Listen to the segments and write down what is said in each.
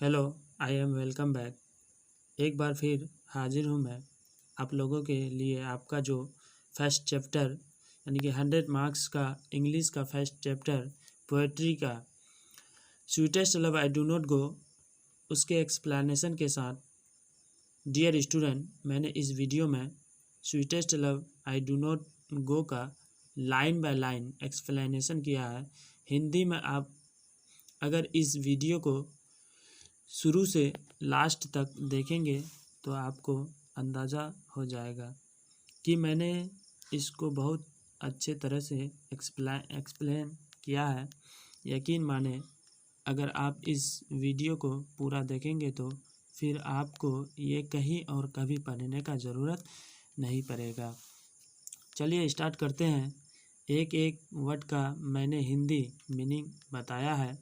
Hello, I am welcome back. एक बार फिर हाजिर हूँ मैं आप लोगों के लिए। आपका जो फर्स्ट चैप्टर यानी कि 100 मार्क्स का इंग्लिश का फर्स्ट चैप्टर पोएट्री का sweetest love I do not go, उसके एक्सप्लेनेशन के साथ। डियर स्टूडेंट, मैंने इस वीडियो में sweetest love I do not go का लाइन बाय लाइन एक्सप्लेनेशन किया है हिंदी में। आप अगर इस वीडियो को शुरू से लास्ट तक देखेंगे तो आपको अंदाज़ा हो जाएगा कि मैंने इसको बहुत अच्छे तरह से एक्सप्लेन किया है। यकीन माने, अगर आप इस वीडियो को पूरा देखेंगे तो फिर आपको ये कहीं और कभी पढ़ने का ज़रूरत नहीं पड़ेगा। चलिए स्टार्ट करते हैं। एक एक वर्ड का मैंने हिंदी मीनिंग बताया है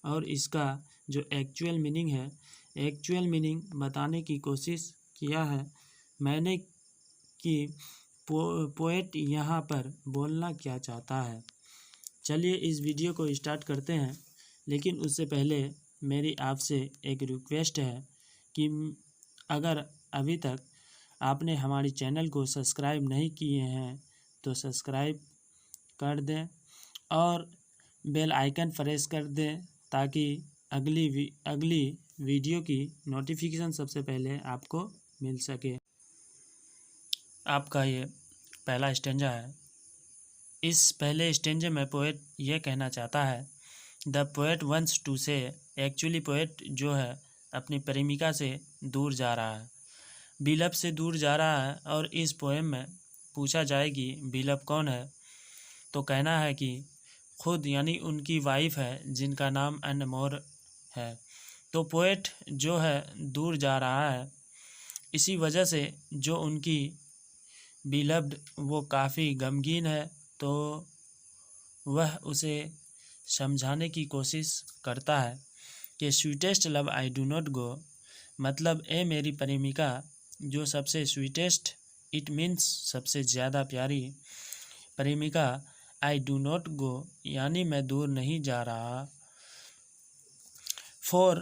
और इसका जो एक्चुअल मीनिंग है, एक्चुअल मीनिंग बताने की कोशिश किया है मैंने कि पोएट यहाँ पर बोलना क्या चाहता है। चलिए इस वीडियो को स्टार्ट करते हैं, लेकिन उससे पहले मेरी आपसे एक रिक्वेस्ट है कि अगर अभी तक आपने हमारी चैनल को सब्सक्राइब नहीं किए हैं तो सब्सक्राइब कर दें और बेल आइकन प्रेस कर दें ताकि अगली वीडियो की नोटिफिकेशन सबसे पहले आपको मिल सके। आपका ये पहला स्टेंजा है। इस पहले स्टेंजे में पोएट ये कहना चाहता है, द पोएट वंस टू से। एक्चुअली पोएट जो है अपनी प्रेमिका से दूर जा रहा है, बिलव से दूर जा रहा है। और इस पोएम में पूछा जाए कि बिलव कौन है, तो कहना है कि खुद यानी उनकी वाइफ है जिनका नाम अनमोल है। तो पोएट जो है दूर जा रहा है, इसी वजह से जो उनकी बिलव्ड वो काफ़ी गमगीन है, तो वह उसे समझाने की कोशिश करता है कि sweetest love I do not go, मतलब ए मेरी प्रेमिका जो सबसे स्वीटेस्ट, इट मीन्स सबसे ज़्यादा प्यारी प्रेमिका, आई डू नॉट गो यानी मैं दूर नहीं जा रहा। फॉर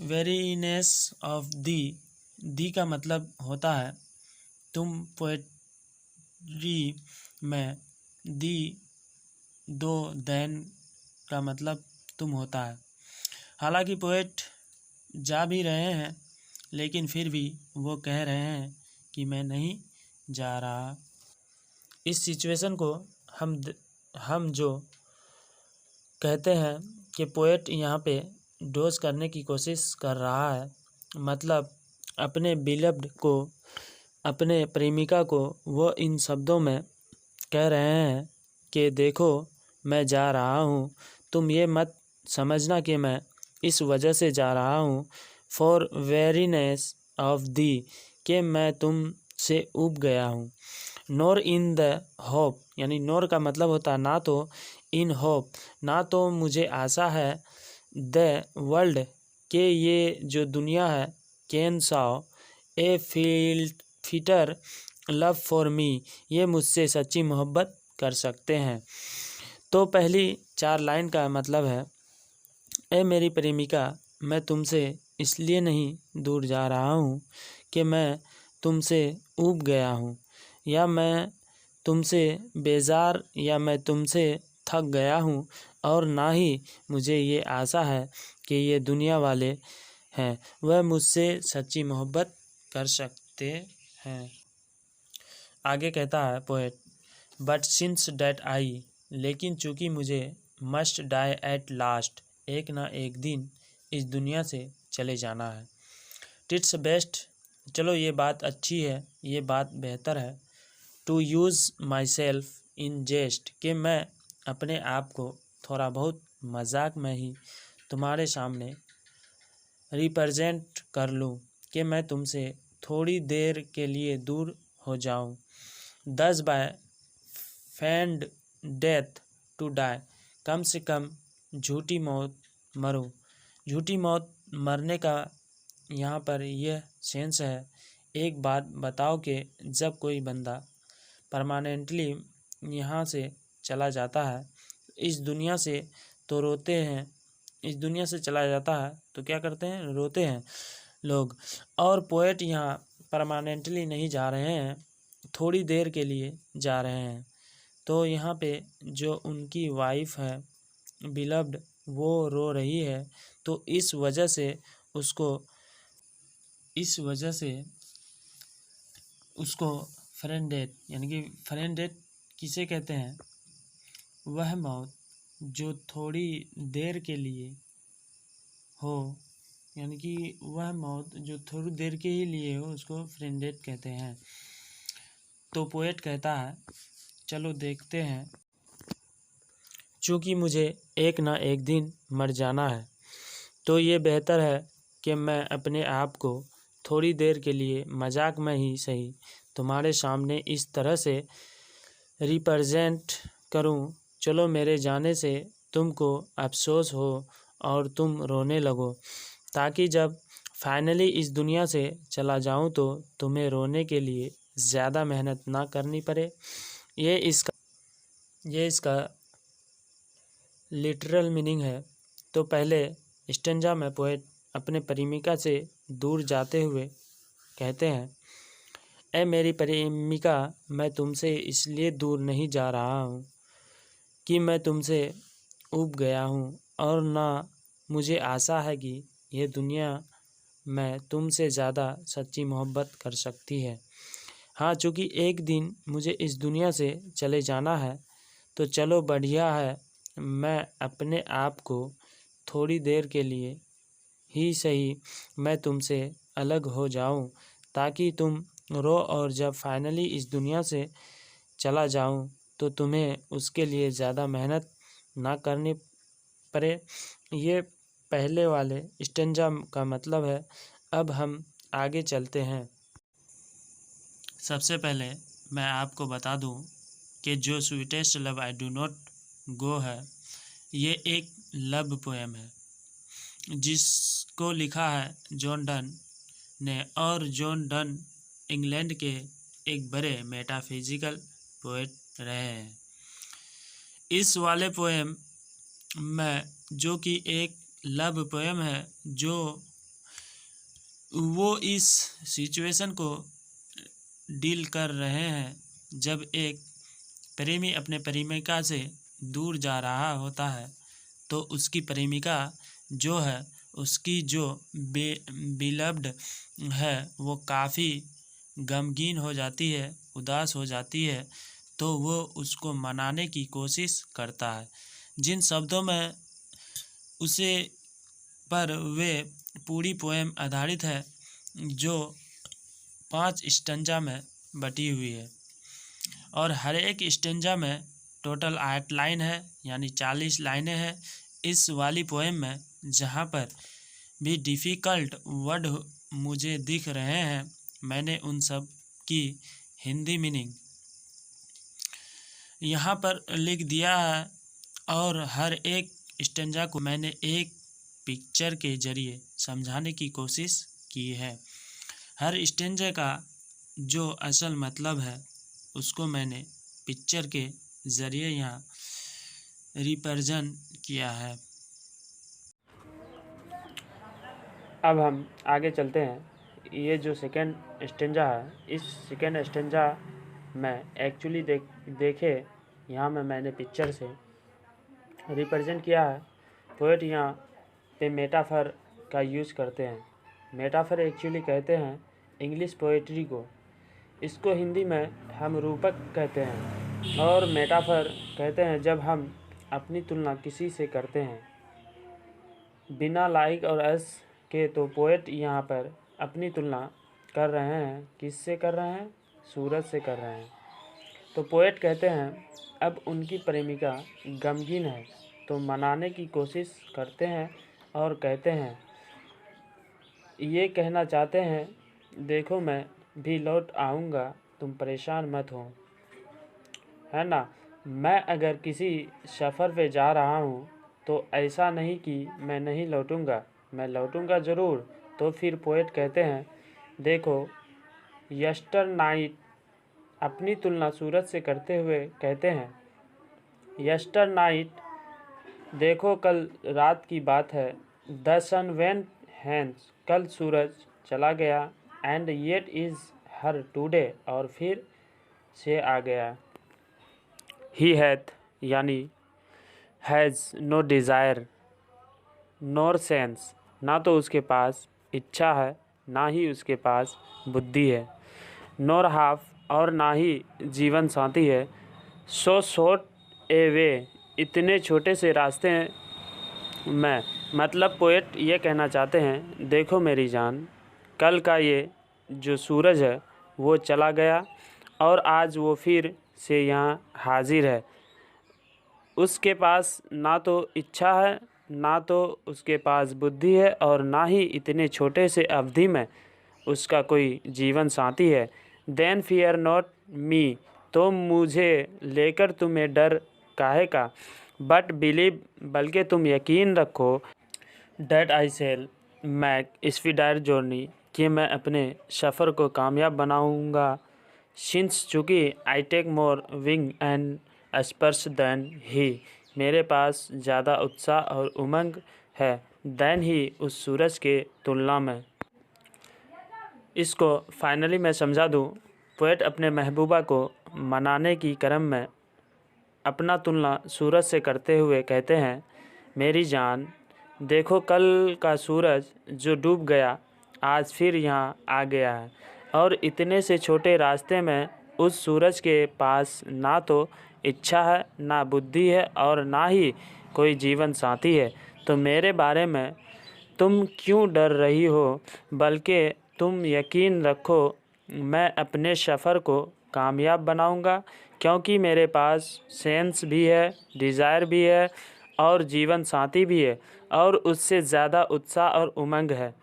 वेरीनेस ऑफ दी का मतलब होता है तुम। पोएट्री में दी दो देन का मतलब तुम होता है। हालांकि पोएट जा भी रहे हैं लेकिन फिर भी वो कह रहे हैं कि मैं नहीं जा रहा। इस सिचुएशन को हम जो कहते हैं कि पोएट यहाँ पे डोज करने की कोशिश कर रहा है, मतलब अपने बिलव्ड को, अपने प्रेमिका को वो इन शब्दों में कह रहे हैं कि देखो मैं जा रहा हूँ, तुम ये मत समझना कि मैं इस वजह से जा रहा हूँ। फॉर वेरीनेस ऑफ दी कि मैं तुम से ऊब गया हूँ। नोर इन द होप यानी नोर का मतलब होता है ना तो, इन होप ना तो मुझे आशा है, द वर्ल्ड के ये जो दुनिया है, can Sao A fitter love for me ये मुझसे सच्ची मोहब्बत कर सकते हैं। तो पहली 4 लाइन का मतलब है, ए मेरी प्रेमिका मैं तुमसे इसलिए नहीं दूर जा रहा हूँ कि मैं तुमसे ऊब गया हूँ, या मैं तुमसे बेजार, या मैं तुमसे थक गया हूँ, और ना ही मुझे ये आशा है कि ये दुनिया वाले हैं वह मुझसे सच्ची मोहब्बत कर सकते हैं। आगे कहता है पोएट, बट सिंस डैट आई लेकिन चूँकि मुझे मस्ट डाई एट लास्ट एक ना एक दिन इस दुनिया से चले जाना है। टिट्स बेस्ट, चलो ये बात अच्छी है, ये बात बेहतर है। To use myself in jest कि मैं अपने आप को थोड़ा बहुत मजाक में ही तुम्हारे सामने रिप्रेजेंट कर लूँ कि मैं तुमसे थोड़ी देर के लिए दूर हो जाऊँ। Thus befriend death to die, कम से कम झूठी मौत मरूँ। झूठी मौत मरने का यहाँ पर यह सेंस है। एक बात बताओ कि जब कोई बंदा परमानेंटली यहाँ से चला जाता है इस दुनिया से, तो रोते हैं इस दुनिया से चला जाता है तो क्या करते हैं, रोते हैं लोग। और पोएट यहाँ परमानेंटली नहीं जा रहे हैं, थोड़ी देर के लिए जा रहे हैं। तो यहाँ पे जो उनकी वाइफ है बिलव्ड, वो रो रही है, तो इस वजह से उसको फ्रेंड डेथ, यानी कि फ्रेंड डेथ किसे कहते हैं, वह मौत जो थोड़ी देर के लिए हो, यानी कि वह मौत जो थोड़ी देर के ही लिए हो उसको फ्रेंड डेथ कहते हैं। तो पोएट कहता है चलो देखते हैं, चूँकि मुझे एक ना एक दिन मर जाना है, तो ये बेहतर है कि मैं अपने आप को थोड़ी देर के लिए मजाक में ही सही तुम्हारे सामने इस तरह से रिप्रेजेंट करूं, चलो मेरे जाने से तुमको अफसोस हो और तुम रोने लगो, ताकि जब फाइनली इस दुनिया से चला जाऊं तो तुम्हें रोने के लिए ज़्यादा मेहनत ना करनी पड़े। ये इसका लिटरल मीनिंग है। तो पहले स्टेंजा में पोएट अपने प्रेमिका से दूर जाते हुए कहते हैं, ऐ मेरी प्रेमिका, मैं तुमसे इसलिए दूर नहीं जा रहा हूँ कि मैं तुमसे ऊब गया हूँ, और ना मुझे आशा है कि यह दुनिया में तुमसे ज़्यादा सच्ची मोहब्बत कर सकती है। हाँ, चूँकि एक दिन मुझे इस दुनिया से चले जाना है, तो चलो बढ़िया है मैं अपने आप को थोड़ी देर के लिए ही सही मैं तुमसे अलग हो जाऊं, ताकि तुम रो, और जब फाइनली इस दुनिया से चला जाऊं तो तुम्हें उसके लिए ज़्यादा मेहनत ना करनी पड़े। ये पहले वाले स्टेंजा का मतलब है। अब हम आगे चलते हैं। सबसे पहले मैं आपको बता दूं कि जो sweetest love I do not go है, ये एक लव पोएम है जिसको लिखा है जॉन डन ने, और जॉन डन इंग्लैंड के एक बड़े मेटाफिजिकल पोएट रहे हैं। इस वाले पोएम में, जो कि एक लव पोएम है, जो वो इस सिचुएशन को डील कर रहे हैं जब एक प्रेमी अपने प्रेमिका से दूर जा रहा होता है, तो उसकी प्रेमिका जो है, उसकी जो बिलव्ड है, वो काफ़ी गमगीन हो जाती है, उदास हो जाती है। तो वो उसको मनाने की कोशिश करता है। जिन शब्दों में उसे पर वे पूरी पोएम आधारित है, जो 5 स्टेंजा में बटी हुई है, और हर एक स्टेंजा में टोटल 8 लाइन है, यानी 40 लाइनें हैं। इस वाली पोएम में जहाँ पर भी डिफ़िकल्ट वर्ड मुझे दिख रहे हैं, मैंने उन सब की हिंदी मीनिंग यहाँ पर लिख दिया है, और हर एक स्टेंजा को मैंने एक पिक्चर के ज़रिए समझाने की कोशिश की है। हर स्टेंजा का जो असल मतलब है उसको मैंने पिक्चर के ज़रिए यहाँ रिप्रेजेंट किया है। अब हम आगे चलते हैं। ये जो सेकेंड स्टेंजा है, इस सेकेंड स्टेंजा में एक्चुअली देखे यहाँ में मैंने पिक्चर से रिप्रेजेंट किया है। पोएट यहाँ पे मेटाफर का यूज़ करते हैं। मेटाफर एक्चुअली कहते हैं इंग्लिश पोएट्री को, इसको हिंदी में हम रूपक कहते हैं, और मेटाफर कहते हैं जब हम अपनी तुलना किसी से करते हैं बिना लाइक और एस के। तो पोएट यहाँ पर अपनी तुलना कर रहे हैं, किससे कर रहे हैं, सूरज से कर रहे हैं। तो पोएट कहते हैं अब उनकी प्रेमिका गमगीन है, तो मनाने की कोशिश करते हैं और कहते हैं, ये कहना चाहते हैं, देखो मैं भी लौट आऊँगा, तुम परेशान मत हो, है ना। मैं अगर किसी सफ़र पे जा रहा हूँ तो ऐसा नहीं कि मैं नहीं लौटूँगा, मैं लौटूँगा ज़रूर। तो फिर पोएट कहते हैं, देखो यस्टर नाइट, अपनी तुलना सूरज से करते हुए कहते हैं, यस्टर नाइट देखो कल रात की बात है। द सन वेंट हैंस, कल सूरज चला गया। And yet is here today, और फिर से आ गया। ही हैथ यानी has no desire nor sense, ना तो उसके पास इच्छा है ना ही उसके पास बुद्धि है। नोर हाफ, और ना ही जीवन साथी है। सो शॉर्ट ए वे, इतने छोटे से रास्ते में। मतलब पोएट ये कहना चाहते हैं, देखो मेरी जान, कल का ये जो सूरज है वो चला गया और आज वो फिर से यहाँ हाजिर है। उसके पास ना तो इच्छा है ना तो उसके पास बुद्धि है और ना ही इतने छोटे से अवधि में उसका कोई जीवन साथी है। देन फियर नॉट मी, तो मुझे लेकर तुम्हें डर काहे का। बट बिलीव, बल्कि तुम यकीन रखो। That I shall make speedier journey, कि मैं अपने सफ़र को कामयाब बनाऊंगा। सिंस चूँकि I take more wing and spurs than he, मेरे पास ज़्यादा उत्साह और उमंग है दैन ही, उस सूरज के तुलना में। इसको फाइनली मैं समझा दूँ। पोएट अपने महबूबा को मनाने की क्रम में अपना तुलना सूरज से करते हुए कहते हैं, मेरी जान, देखो कल का सूरज जो डूब गया आज फिर यहाँ आ गया है। और इतने से छोटे रास्ते में उस सूरज के पास ना तो इच्छा है ना बुद्धि है और ना ही कोई जीवन साथी है। तो मेरे बारे में तुम क्यों डर रही हो, बल्कि तुम यकीन रखो, मैं अपने सफ़र को कामयाब बनाऊंगा, क्योंकि मेरे पास सेंस भी है, डिज़ायर भी है और जीवन साथी भी है, और उससे ज़्यादा उत्साह और उमंग है।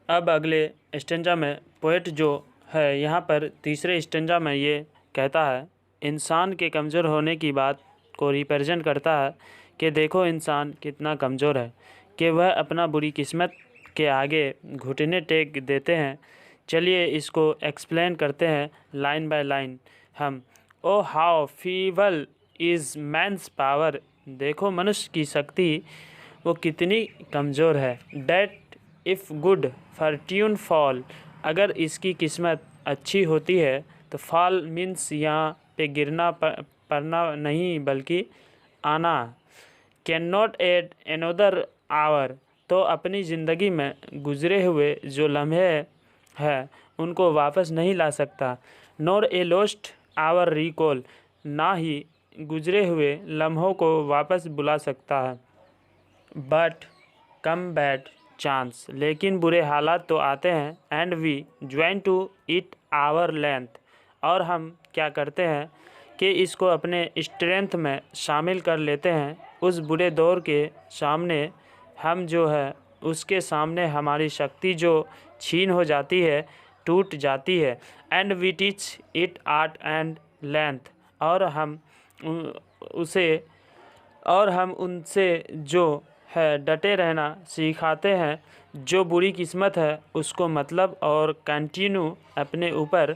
अब अगले स्टेंजा में पोएट जो है यहाँ पर तीसरे स्टेंजा में ये कहता है, इंसान के कमज़ोर होने की बात को रिप्रेजेंट करता है कि देखो इंसान कितना कमज़ोर है कि वह अपना बुरी किस्मत के आगे घुटने टेक देते हैं। चलिए इसको एक्सप्लेन करते हैं लाइन बाय लाइन हम। O how feeble is man's power, देखो मनुष्य की शक्ति वो कितनी कमज़ोर है। That if good fortune fall, अगर इसकी किस्मत अच्छी होती है तो फॉल मीन्स यहाँ पे गिरना पड़ना नहीं बल्कि आना। Can not add another hour, तो अपनी ज़िंदगी में गुज़रे हुए जो लम्हे हैं उनको वापस नहीं ला सकता। Nor a lost hour recall, ना ही गुज़रे हुए लम्हों को वापस बुला सकता है। बट कम बैड चांस, लेकिन बुरे हालात तो आते हैं। And we join to it our length, और हम क्या करते हैं कि इसको अपने स्ट्रेंथ में शामिल कर लेते हैं। उस बुरे दौर के सामने हम जो है उसके सामने हमारी शक्ति जो छीन हो जाती है, टूट जाती है। And we teach it art and length, और हम उनसे जो है डटे रहना सिखाते हैं। जो बुरी किस्मत है उसको मतलब और कंटिन्यू अपने ऊपर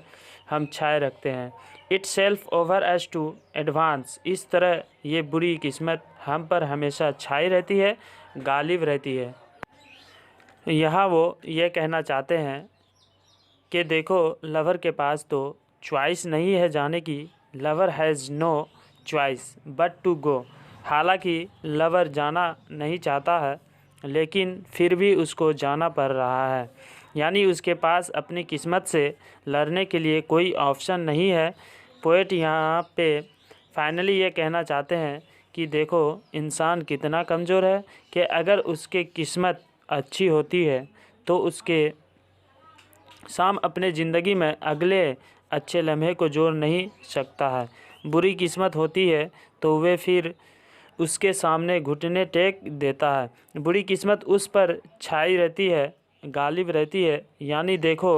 हम छाए रखते हैं। Itself over age to advance, इस तरह ये बुरी किस्मत हम पर हमेशा छाई रहती है, गालिब रहती है। यहाँ वो ये कहना चाहते हैं कि देखो लवर के पास तो चॉइस नहीं है जाने की। Lover has no choice but to go, हालांकि लवर जाना नहीं चाहता है लेकिन फिर भी उसको जाना पड़ रहा है। यानी उसके पास अपनी किस्मत से लड़ने के लिए कोई ऑप्शन नहीं है। पोएट यहाँ पे फाइनली ये कहना चाहते हैं कि देखो इंसान कितना कमज़ोर है कि अगर उसके किस्मत अच्छी होती है तो उसके शाम अपने ज़िंदगी में अगले अच्छे लम्हे को जोड़ नहीं सकता है। बुरी किस्मत होती है तो वे फिर उसके सामने घुटने टेक देता है। बुरी किस्मत उस पर छाई रहती है, गालिब रहती है। यानी देखो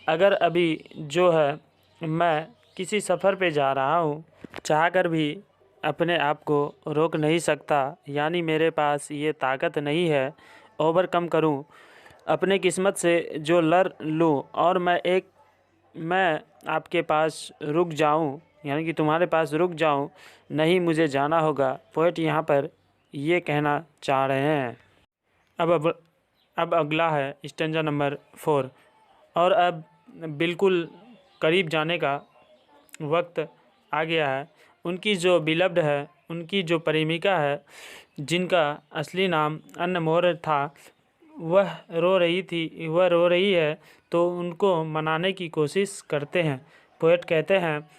अगर अभी जो है मैं किसी सफ़र पे जा रहा हूँ, चाहकर भी अपने आप को रोक नहीं सकता, यानी मेरे पास ये ताकत नहीं है ओवरकम करूँ अपने किस्मत से जो लड़ लूँ और मैं आपके पास रुक जाऊँ, यानी कि तुम्हारे पास रुक जाऊँ, नहीं मुझे जाना होगा। पोएट यहाँ पर ये कहना चाह रहे हैं। अब अगला है स्टेंजा नंबर 4 और अब बिल्कुल करीब जाने का वक्त आ गया है। उनकी जो बिलव्ड है, उनकी जो प्रेमिका है, जिनका असली नाम अन्नमोर था, वह रो रही है, तो उनको मनाने की कोशिश करते हैं। पोएट कहते हैं,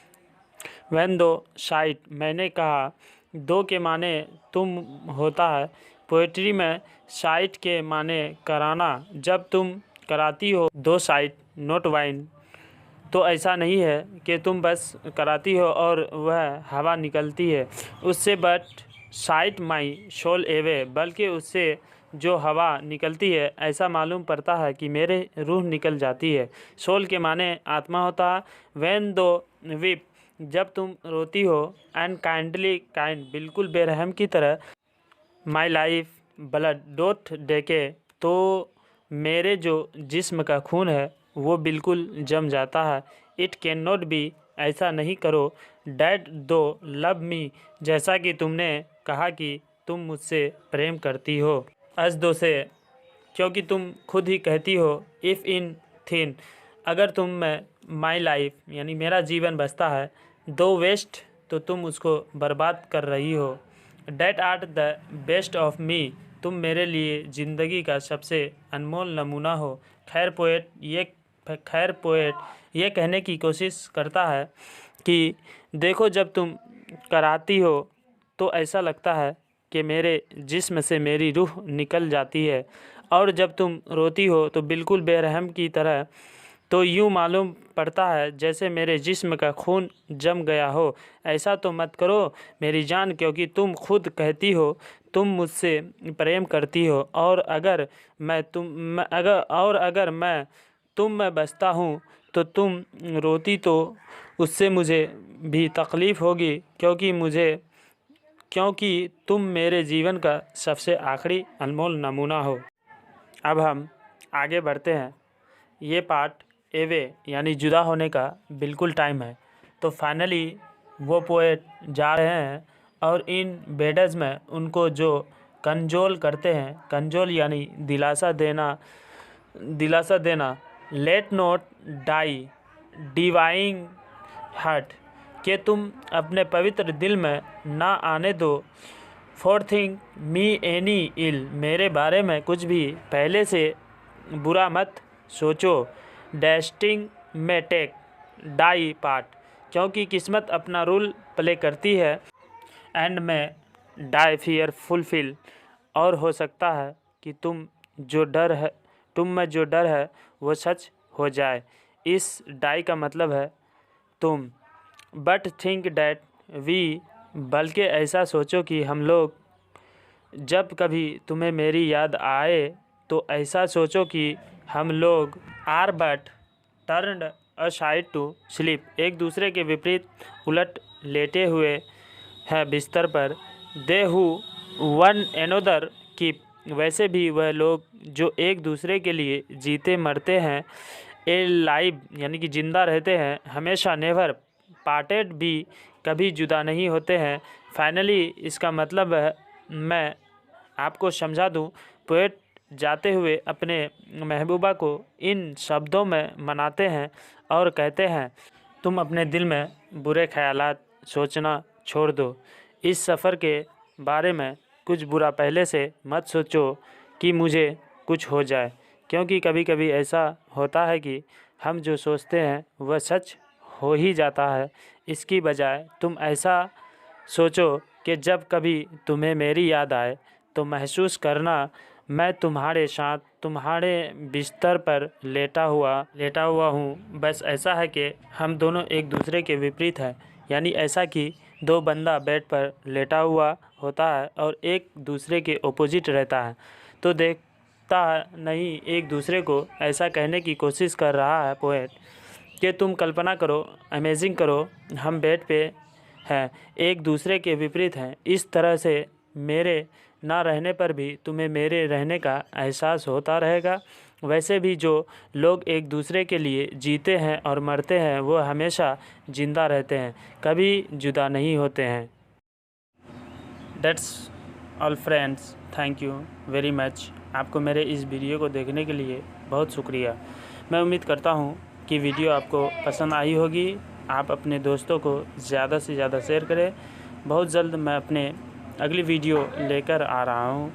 व्हेन दो साइट, मैंने कहा दो के माने तुम होता है। पोएट्री में साइट के माने कराना। जब तुम कराती हो दो साइट नोट वाइन, तो ऐसा नहीं है कि तुम बस कराती हो और वह हवा निकलती है उससे, बट साइट माई शोल एवे, बल्कि उससे जो हवा निकलती है ऐसा मालूम पड़ता है कि मेरे रूह निकल जाती है। सोल के माने आत्मा होता है। व्हेन दो विप, जब तुम रोती हो। एंड काइंडली, काइंड बिल्कुल बेरहम की तरह। माई लाइफ ब्लड डोथ डेके, तो मेरे जो जिस्म का खून है वो बिल्कुल जम जाता है। इट कैन नॉट बी, ऐसा नहीं करो। डैड दो लव मी, जैसा कि तुमने कहा कि तुम मुझसे प्रेम करती हो। अज दो से, क्योंकि तुम खुद ही कहती हो। इफ़ इन थिन, अगर तुम में माई लाइफ यानी मेरा जीवन बसता है। दो वेस्ट, तो तुम उसको बर्बाद कर रही हो। That art the best of me, तुम मेरे लिए ज़िंदगी का सबसे अनमोल नमूना हो। खैर पोएट ये कहने की कोशिश करता है कि देखो, जब तुम कराती हो तो ऐसा लगता है कि मेरे जिस्म से मेरी रूह निकल जाती है, और जब तुम रोती हो तो बिल्कुल बेरहम की तरह, तो यूँ मालूम पड़ता है जैसे मेरे जिस्म का खून जम गया हो। ऐसा तो मत करो मेरी जान, क्योंकि तुम खुद कहती हो तुम मुझसे प्रेम करती हो, और अगर मैं तुम में बसता हूँ तो तुम रोती तो उससे मुझे भी तकलीफ़ होगी, क्योंकि तुम मेरे जीवन का सबसे आखिरी अनमोल नमूना हो। अब हम आगे बढ़ते हैं। ये पार्ट एवे यानी जुदा होने का बिल्कुल टाइम है। तो फाइनली वो पोएट जा रहे हैं और इन बेडज में उनको जो कंजोल करते हैं, कंजोल यानी दिलासा देना। Let not thy divining heart, कि तुम अपने पवित्र दिल में ना आने दो। Forethink me any ill, मेरे बारे में कुछ भी पहले से बुरा मत सोचो। डेस्टिंग में टेक डाई पार्ट, क्योंकि किस्मत अपना रोल प्ले करती है। एंड में डाई फियर फुलफिल, और हो सकता है कि तुम में जो डर है वो सच हो जाए। इस डाई का मतलब है तुम। बट थिंक डैट वी, बल्कि ऐसा सोचो कि हम लोग, जब कभी तुम्हें मेरी याद आए तो ऐसा सोचो कि हम लोग are but turned aside to sleep, एक दूसरे के विपरीत उलट लेटे हुए हैं बिस्तर पर। दे हु वन एनोदर कीप, वैसे भी वह लोग जो एक दूसरे के लिए जीते मरते हैं। ए लाइव यानी कि जिंदा रहते हैं हमेशा। नेवर पार्टेड भी, कभी जुदा नहीं होते हैं। फाइनली, इसका मतलब है, मैं आपको समझा दूं। पोएट जाते हुए अपने महबूबा को इन शब्दों में मनाते हैं और कहते हैं, तुम अपने दिल में बुरे ख्यालात सोचना छोड़ दो। इस सफ़र के बारे में कुछ बुरा पहले से मत सोचो कि मुझे कुछ हो जाए, क्योंकि कभी कभी ऐसा होता है कि हम जो सोचते हैं वह सच हो ही जाता है। इसकी बजाय तुम ऐसा सोचो कि जब कभी तुम्हें मेरी याद आए तो महसूस करना मैं तुम्हारे साथ तुम्हारे बिस्तर पर लेटा हुआ हूँ। बस ऐसा है कि हम दोनों एक दूसरे के विपरीत हैं, यानी ऐसा कि दो बंदा बेड पर लेटा हुआ होता है और एक दूसरे के ओपोजिट रहता है, तो देखता नहीं एक दूसरे को। ऐसा कहने की कोशिश कर रहा है पोएट कि तुम कल्पना करो, अमेजिंग करो, हम बेड पे हैं, एक दूसरे के विपरीत हैं। इस तरह से मेरे ना रहने पर भी तुम्हें मेरे रहने का एहसास होता रहेगा। वैसे भी जो लोग एक दूसरे के लिए जीते हैं और मरते हैं वो हमेशा जिंदा रहते हैं, कभी जुदा नहीं होते हैं। That's all friends, thank you very much. आपको मेरे इस वीडियो को देखने के लिए बहुत शुक्रिया। मैं उम्मीद करता हूँ कि वीडियो आपको पसंद आई होगी। आप अपने दोस्तों को ज़्यादा से ज़्यादा शेयर करें। बहुत जल्द मैं अपने अगली वीडियो लेकर आ रहा हूँ।